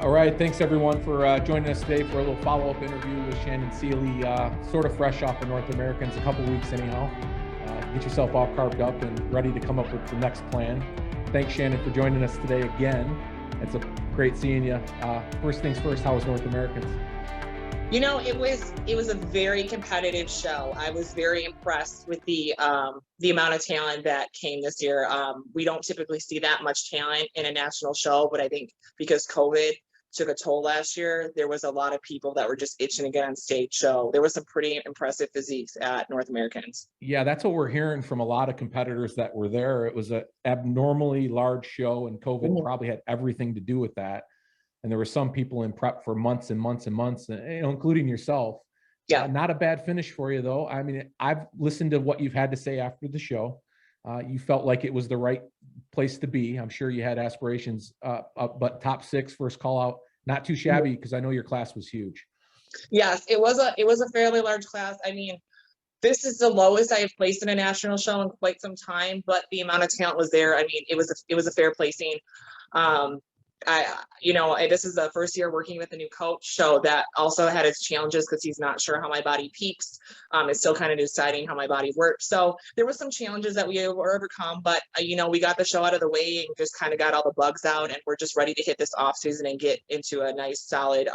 All right. Thanks, everyone, for joining us today for a little follow-up interview with Shannon Seeley, sort of fresh off the North Americans, a couple weeks anyhow. Get yourself all carved up and ready to come up with the next plan. Thanks, Shannon, for joining us today again. It's a great seeing you. First things first, how was North Americans? You know, it was a very competitive show. I was very impressed with the amount of talent that came this year. We don't typically see that much talent in a national show, but I think because COVID took a toll last year, there was a lot of people that were just itching to get on stage. So there was some pretty impressive physiques at North Americans. Yeah, that's what we're hearing from a lot of competitors that were there. It was an abnormally large show, and COVID probably had everything to do with that. And there were some people in prep for months and months and months, including yourself. Yeah. Not a bad finish for you, though. I mean, I've listened to what you've had to say after the show. You felt like it was the right place to be. I'm sure you had aspirations, but top six, first call out, not too shabby, because I know your class was huge. Yes, it was a fairly large class. I mean, this is the lowest I have placed in a national show in quite some time, but the amount of talent was there. I mean, it was a fair placing. This is the first year working with a new coach, so that also had its challenges because he's not sure how my body peaks. It's still kind of deciding how my body works. So there was some challenges that we were overcome, but we got the show out of the way and just kind of got all the bugs out, and we're just ready to hit this off season and get into a nice, solid,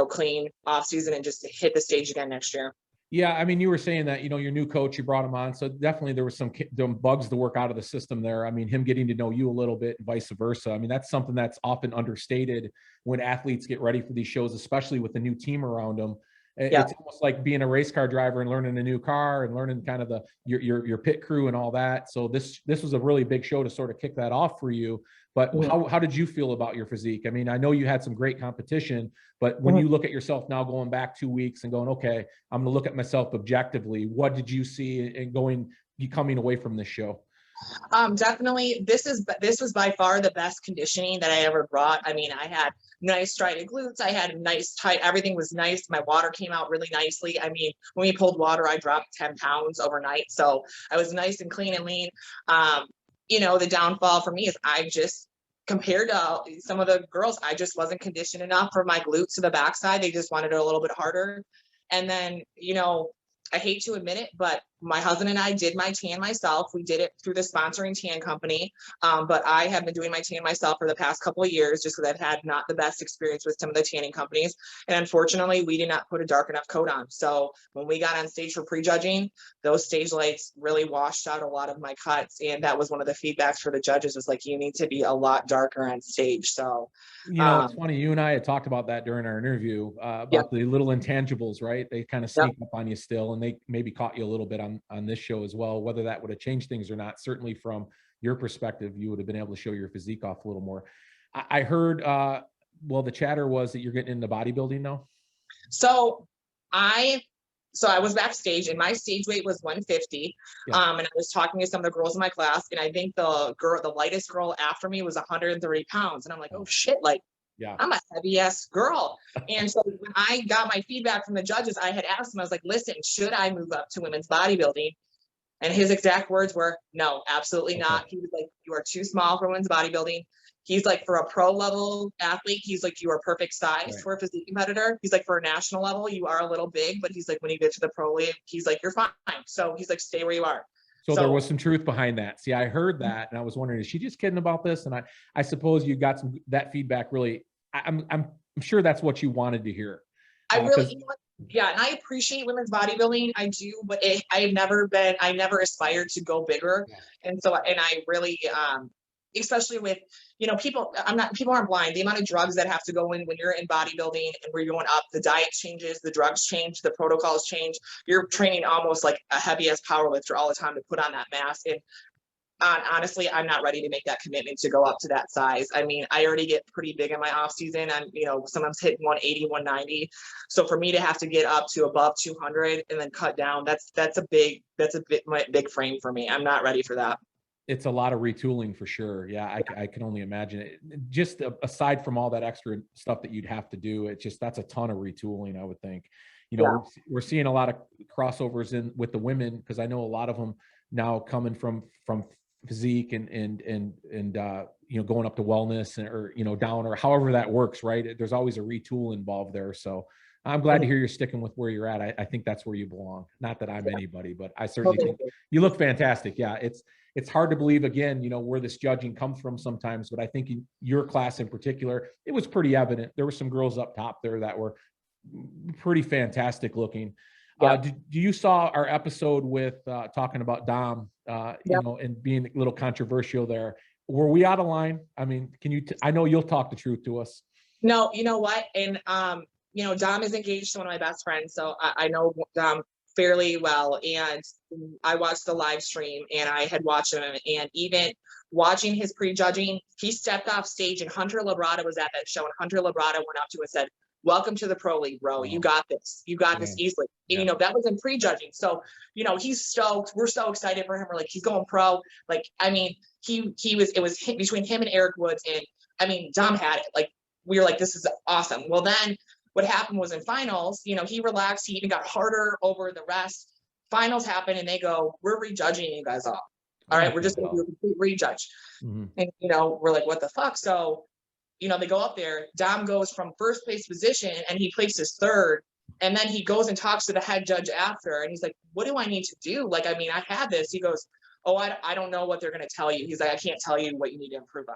clean off season and just hit the stage again next year. Yeah, I mean, you were saying that, your new coach, you brought him on. So definitely there was some bugs to work out of the system there. I mean, him getting to know you a little bit and vice versa. I mean, that's something that's often understated when athletes get ready for these shows, especially with the new team around them. Yeah. It's almost like being a race car driver and learning a new car and learning kind of your pit crew and all that. So this was a really big show to sort of kick that off for you. But how did you feel about your physique? I mean, I know you had some great competition, but when you look at yourself now going back 2 weeks and going, okay, I'm going to look at myself objectively, what did you see in coming away from this show? Definitely, this was by far the best conditioning that I ever brought. I mean, I had nice strided glutes. I had nice tight. Everything was nice. My water came out really nicely. I mean, when we pulled water, I dropped 10 pounds overnight. So I was nice and clean and lean. The downfall for me is compared to some of the girls, I just wasn't conditioned enough for my glutes to the backside. They just wanted it a little bit harder. And then, I hate to admit it, but my husband and I did my tan myself. We did it through the sponsoring tan company. But I have been doing my tan myself for the past couple of years just because I've had not the best experience with some of the tanning companies. And unfortunately, we did not put a dark enough coat on. So when we got on stage for prejudging, those stage lights really washed out a lot of my cuts. And that was one of the feedbacks for the judges was like, you need to be a lot darker on stage. So, it's funny. You and I had talked about that during our interview about the little intangibles, right? They kind of sneak up on you still, and they maybe caught you a little bit on this show as well. Whether that would have changed things or not, certainly from your perspective, you would have been able to show your physique off a little more. I heard, the chatter was that you're getting into bodybuilding now. So I was backstage and my stage weight was 150. And I was talking to some of the girls in my class, and I think the lightest girl after me was 130 pounds. And I'm like, oh shit, I'm a heavy ass girl. And so when I got my feedback from the judges, I had asked him, I was like, listen, should I move up to women's bodybuilding? And his exact words were, no, absolutely not. He was like, you are too small for women's bodybuilding. He's like, for a pro level athlete, he's like, you are perfect size for a physique competitor. He's like, for a national level, you are a little big, but he's like, when you get to the pro league, he's like, you're fine. So he's like, stay where you are. So there was some truth behind that. See, I heard that, and I was wondering, is she just kidding about this? And I suppose you got that feedback. Really, I'm sure that's what you wanted to hear. And I appreciate women's bodybuilding. I do, but I never aspired to go bigger. And so, and I really, especially with, people aren't blind. The amount of drugs that have to go in when you're in bodybuilding and we're going up, the diet changes, the drugs change, the protocols change. You're training almost like a heavy ass power lifter all the time to put on that mass. And honestly, I'm not ready to make that commitment to go up to that size. I mean, I already get pretty big in my off season. I'm, sometimes hitting 180, 190. So for me to have to get up to above 200 and then cut down, that's a big frame for me. I'm not ready for that. It's a lot of retooling for sure. Yeah, I can only imagine it. Just aside from all that extra stuff that you'd have to do, that's a ton of retooling, I would think. We're seeing a lot of crossovers with the women, because I know a lot of them now coming from physique and you know, going up to wellness or, you know, down or however that works, right? There's always a retool involved there. So I'm glad to hear you're sticking with where you're at. I think that's where you belong. Not that I'm anybody, but I certainly think you look fantastic. Yeah. It's hard to believe, again, you know, where this judging comes from sometimes, but I think in your class in particular, it was pretty evident. There were some girls up top there that were pretty fantastic looking. Do you saw our episode with talking about Dom, you know, and being a little controversial there? Were we out of line? I mean, can you, I know you'll talk the truth to us. No, you know what? And, you know, Dom is engaged to one of my best friends. So I know Dom fairly well. And I watched the live stream and I had watched him, and even watching his pre-judging, he stepped off stage and Hunter Labrada was at that show, and Hunter Labrada went up to him and said, "Welcome to the pro league, bro. You got this. You got this easily." And, you know, that was in pre-judging. So, you know, he's stoked. We're so excited for him. We're like, he's going pro. Like, I mean, it was between him and Eric Woods. And I mean, Dom had it. Like, we were like, this is awesome. Well, then what happened was in finals, you know, he relaxed. He even got harder over the rest. Finals happened and they go, "We're rejudging you guys all. All right, we're just going to do a complete rejudge." And, you know, we're like, what the fuck? So, you know, they go up there. Dom goes from first place position and he places third. And then he goes and talks to the head judge after. And he's like, "What do I need to do? Like, I mean, I had this." He goes, "Oh, I don't know what they're going to tell you." He's like, "I can't tell you what you need to improve on."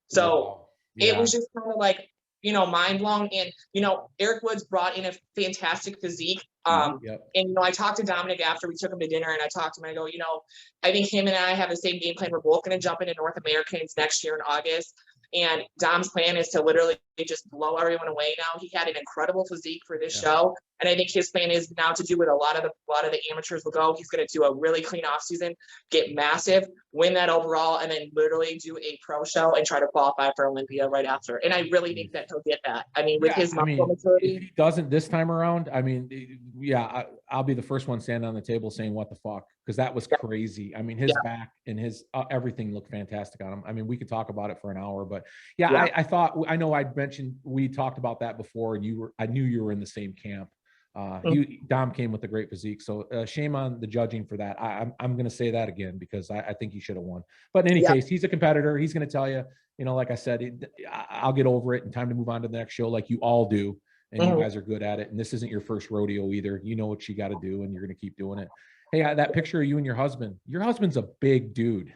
So it was just kind of like, you know, mind blown. And, you know, Eric Woods brought in a fantastic physique. And, you know, I talked to Dominic after we took him to dinner, and I talked to him, I go, you know, I think him and I have the same game plan. We're both going to jump into North Americans next year in August. And Dom's plan is to literally just blow everyone away now. He had an incredible physique for this show. And I think his plan is now to do what a lot of the amateurs will go. He's going to do a really clean off season, get massive, win that overall, and then literally do a pro show and try to qualify for Olympia right after. And I really think that he'll get that. I mean, with his muscle maturity. If he doesn't this time around, I mean, I'll be the first one standing on the table saying, "What the fuck?" Because that was crazy. I mean, his back and his everything looked fantastic on him. I mean, we could talk about it for an hour, but I thought, I know I'd mentioned, we talked about that before, and I knew you were in the same camp. Dom came with a great physique, so shame on the judging for that. I'm going to say that again because I think he should have won. But in any case, he's a competitor. He's going to tell you, you know, like I said, I'll get over it and time to move on to the next show, like you all do. And you guys are good at it. And this isn't your first rodeo either. You know what you got to do, and you're going to keep doing it. Hey, that picture of you and your husband's a big dude.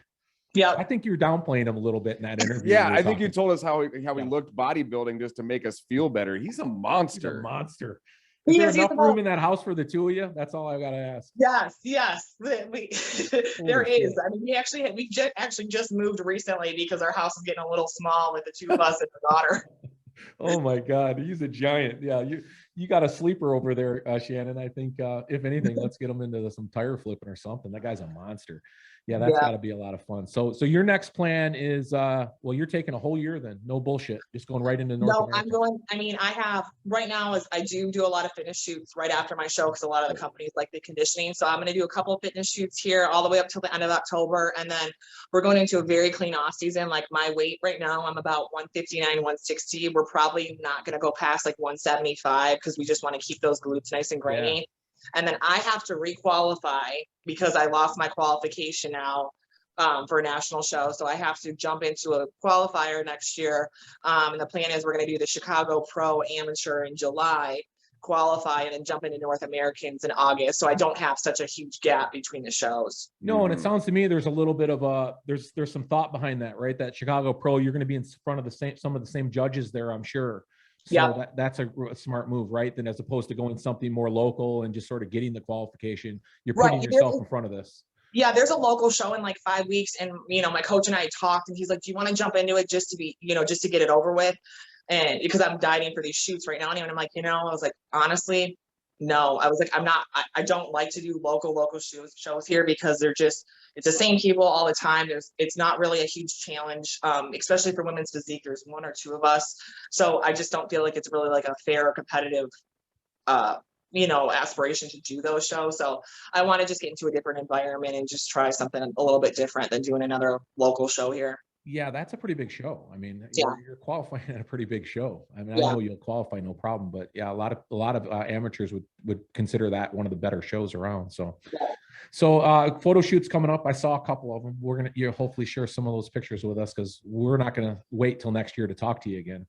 Yeah, I think you're downplaying him a little bit in that interview. Yeah, I think you told us how he looked bodybuilding just to make us feel better. He's a monster. He's a monster. Is there enough room in that house for the two of you? That's all I got to ask. Yes. There is. I mean, we actually just moved recently because our house is getting a little small with the two of us and the daughter. Oh my God, he's a giant. Yeah, you got a sleeper over there, Shannon. I think if anything, let's get him into some tire flipping or something. That guy's a monster. Yeah, that's got to be a lot of fun. So your next plan is well, you're taking a whole year then. No bullshit. Just going right into North America. I'm going. I mean, I have right now is I do a lot of fitness shoots right after my show because a lot of the companies like the conditioning. So I'm going to do a couple of fitness shoots here all the way up till the end of October, and then we're going into a very clean off season. Like my weight right now, I'm about 159, 160. We're probably not going to go past like 175 because we just want to keep those glutes nice and grainy. Yeah. And then I have to requalify because I lost my qualification now for a national show. So I have to jump into a qualifier next year. And the plan is we're going to do the Chicago Pro Amateur in July, qualify, and then jump into North Americans in August. So I don't have such a huge gap between the shows. No, and it sounds to me there's a little bit of there's some thought behind that, right? That Chicago Pro, you're going to be in front of some of the same judges there, I'm sure. So that's a smart move, right? Then as opposed to going something more local and just sort of getting the qualification, you're putting yourself in front of this. Yeah, there's a local show in like 5 weeks. And, you know, my coach and I talked and he's like, "Do you want to jump into it just to be, you know, just to get it over with?" And because I'm dieting for these shoots right now. And I'm like, you know, I was like, honestly, no, I was like, I don't like to do local shows here because it's the same people all the time. It's not really a huge challenge, especially for women's physique. There's one or two of us. So I just don't feel like it's really like a fair or competitive, you know, aspiration to do those shows. So I want to just get into a different environment and just try something a little bit different than doing another local show here. Yeah, that's a pretty big show. I mean, Yeah. you're qualifying at a pretty big show. I mean, I Yeah. know you'll qualify no problem, but yeah, a lot of amateurs would consider that one of the better shows around. So, Yeah. so photo shoots coming up. I saw a couple of them. We're gonna hopefully share some of those pictures with us, because we're not gonna wait till next year to talk to you again.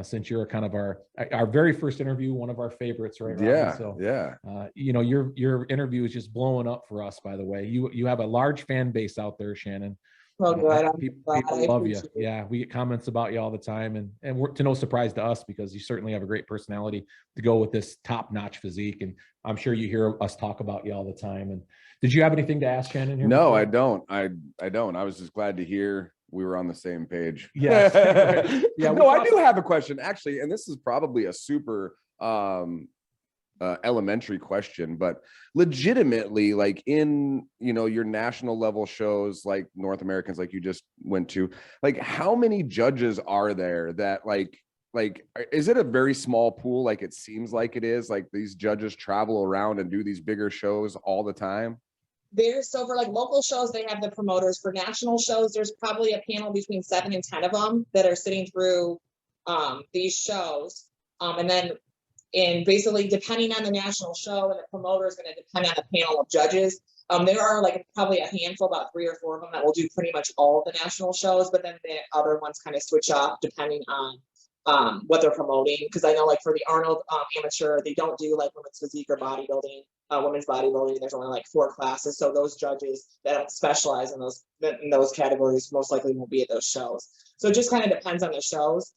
Since you're kind of our very first interview, one of our favorites, right? Robbie? Yeah. So, Yeah. you know, your interview is just blowing up for us. By the way, you have a large fan base out there, Shannon. Well, good. I'm People glad. I love you. appreciate it. Yeah, we get comments about you all the time, and we're to no surprise to us, because you certainly have a great personality to go with this top-notch physique, and I'm sure you hear us talk about you all the time. And did you have anything to ask Shannon here? No, before? I don't. I don't. I was just glad to hear we were on the same page. Yes. Yeah. No, I do have a question actually, and this is probably a super elementary question, but legitimately, like in, you know, your national level shows, like North Americans, like you just went to, like how many judges are there that like is it a very small pool? Like it seems like it is, like these judges travel around and do these bigger shows all the time. So for like local shows, they have the promoters. For national shows, there's probably a panel between 7 and 10 of them that are sitting through these shows. And then basically depending on the national show, and the promoter is going to depend on the panel of judges. There are like probably a handful, about 3 or 4 of them, that will do pretty much all of the national shows, but then the other ones kind of switch up depending on what they're promoting. Because I know like for the Arnold amateur, they don't do like women's physique or bodybuilding. Women's bodybuilding, there's only like 4 classes, so those judges that don't specialize in those categories most likely won't be at those shows. So it just kind of depends on the shows.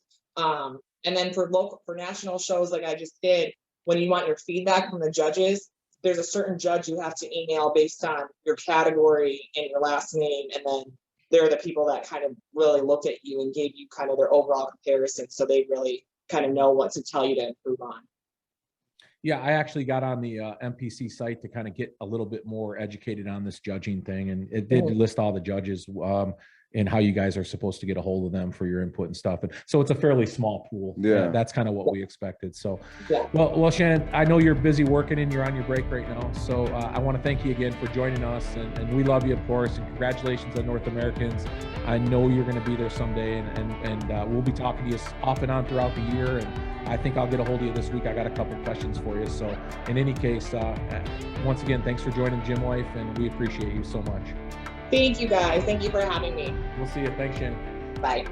And then for national shows, like I just did, when you want your feedback from the judges, there's a certain judge you have to email based on your category and your last name, and then they're the people that kind of really looked at you and gave you kind of their overall comparison, so they really kind of know what to tell you to improve on. Yeah, I actually got on the MPC site to kind of get a little bit more educated on this judging thing, and it did list all the judges and how you guys are supposed to get a hold of them for your input and stuff. And so it's a fairly small pool. Yeah, that's kind of what we expected. So, well, Shannon, I know you're busy working and you're on your break right now. So I want to thank you again for joining us, and we love you, of course, and congratulations on North Americans. I know you're going to be there someday, and we'll be talking to you off and on throughout the year. And I think I'll get a hold of you this week. I got a couple of questions for you. So in any case, once again, thanks for joining Gym Life, and we appreciate you so much. Thank you guys. Thank you for having me. We'll see you. Thanks, Shannon. Bye.